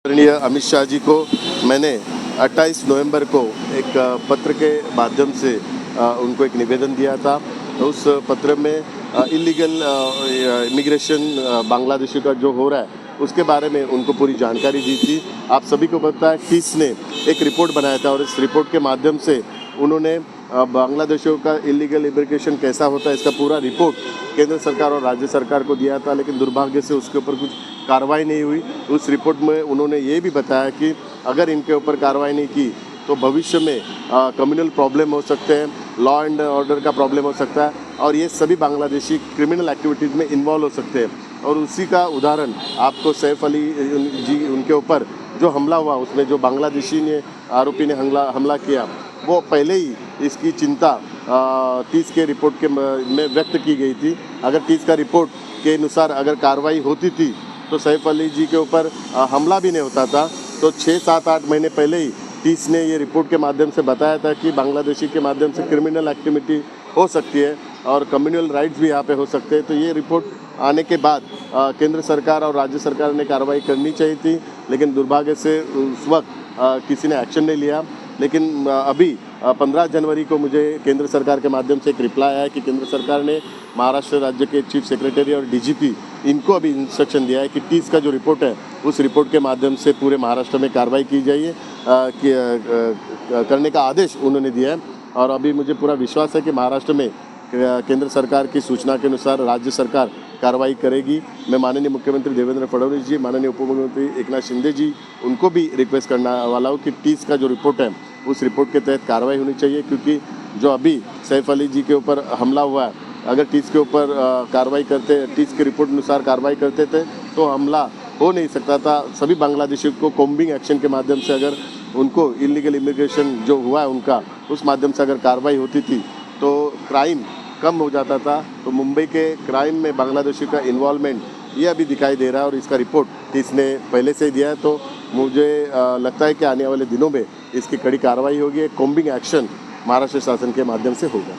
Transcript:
आदरणीय अमित शाह जी को मैंने 28 नवंबर को एक पत्र के माध्यम से उनको एक निवेदन दिया था। उस पत्र में इलीगल इमिग्रेशन बांग्लादेशी का जो हो रहा है उसके बारे में उनको पूरी जानकारी दी थी। आप सभी को पता है टीस ने एक रिपोर्ट बनाया था और इस रिपोर्ट के माध्यम से उन्होंने बांग्लादेशियों का इलीगल इमिग्रेशन कैसा होता है इसका पूरा रिपोर्ट केंद्र सरकार और राज्य सरकार को दिया था, लेकिन दुर्भाग्य से उसके ऊपर कुछ कार्रवाई नहीं हुई। उस रिपोर्ट में उन्होंने ये भी बताया कि अगर इनके ऊपर कार्रवाई नहीं की तो भविष्य में कम्युनल प्रॉब्लम हो सकते हैं, लॉ एंड ऑर्डर का प्रॉब्लम हो सकता है और ये सभी बांग्लादेशी क्रिमिनल एक्टिविटीज़ में इन्वॉल्व हो सकते हैं। और उसी का उदाहरण आपको सैफ अली जी उनके ऊपर जो हमला हुआ उसमें जो बांग्लादेशी ने आरोपी ने हमला किया वो पहले ही इसकी चिंता टीस के रिपोर्ट के में व्यक्त की गई थी। अगर टीस का रिपोर्ट के अनुसार अगर कार्रवाई होती थी तो सैफ अली जी के ऊपर हमला भी नहीं होता था। तो 6, 7, 8 महीने पहले ही टीस ने ये रिपोर्ट के माध्यम से बताया था कि बांग्लादेशी के माध्यम से क्रिमिनल एक्टिविटी हो सकती है और कम्युनल राइट्स भी यहाँ पे हो सकते हैं। तो ये रिपोर्ट आने के बाद केंद्र सरकार और राज्य सरकार ने कार्रवाई करनी चाहिए थी, लेकिन दुर्भाग्य से उस वक्त किसी ने एक्शन नहीं लिया। लेकिन अभी 15 जनवरी को मुझे केंद्र सरकार के माध्यम से एक रिप्लाई आया कि केंद्र सरकार ने महाराष्ट्र राज्य के चीफ सेक्रेटरी और डीजीपी इनको अभी इंस्ट्रक्शन दिया है कि टीस का जो रिपोर्ट है उस रिपोर्ट के माध्यम से पूरे महाराष्ट्र में कार्रवाई की जाइए करने का आदेश उन्होंने दिया है। और अभी मुझे पूरा विश्वास है कि महाराष्ट्र में केंद्र सरकार की सूचना के अनुसार राज्य सरकार कार्रवाई करेगी। मैं माननीय मुख्यमंत्री देवेंद्र फडणवीस जी, माननीय उप मुख्यमंत्री एकनाथ शिंदे जी उनको भी रिक्वेस्ट करने वाला हूँ कि टीस का जो रिपोर्ट है उस रिपोर्ट के तहत कार्रवाई होनी चाहिए, क्योंकि जो अभी सैफ अली जी के ऊपर हमला हुआ है अगर टीस के ऊपर कार्रवाई करते, टीस के रिपोर्ट अनुसार कार्रवाई करते थे तो हमला हो नहीं सकता था। सभी बांग्लादेशियों को कॉम्बिंग एक्शन के माध्यम से अगर उनको इलीगल इमिग्रेशन जो हुआ है उनका उस माध्यम से अगर कार्रवाई होती थी तो क्राइम कम हो जाता था। तो मुंबई के क्राइम में बांग्लादेशी का इन्वॉल्वमेंट ये अभी दिखाई दे रहा है और इसका रिपोर्ट टीस ने पहले से ही दिया है। तो मुझे लगता है कि आने वाले दिनों में इसकी कड़ी कार्रवाई होगी, कॉम्बिंग एक्शन महाराष्ट्र शासन के माध्यम से होगा।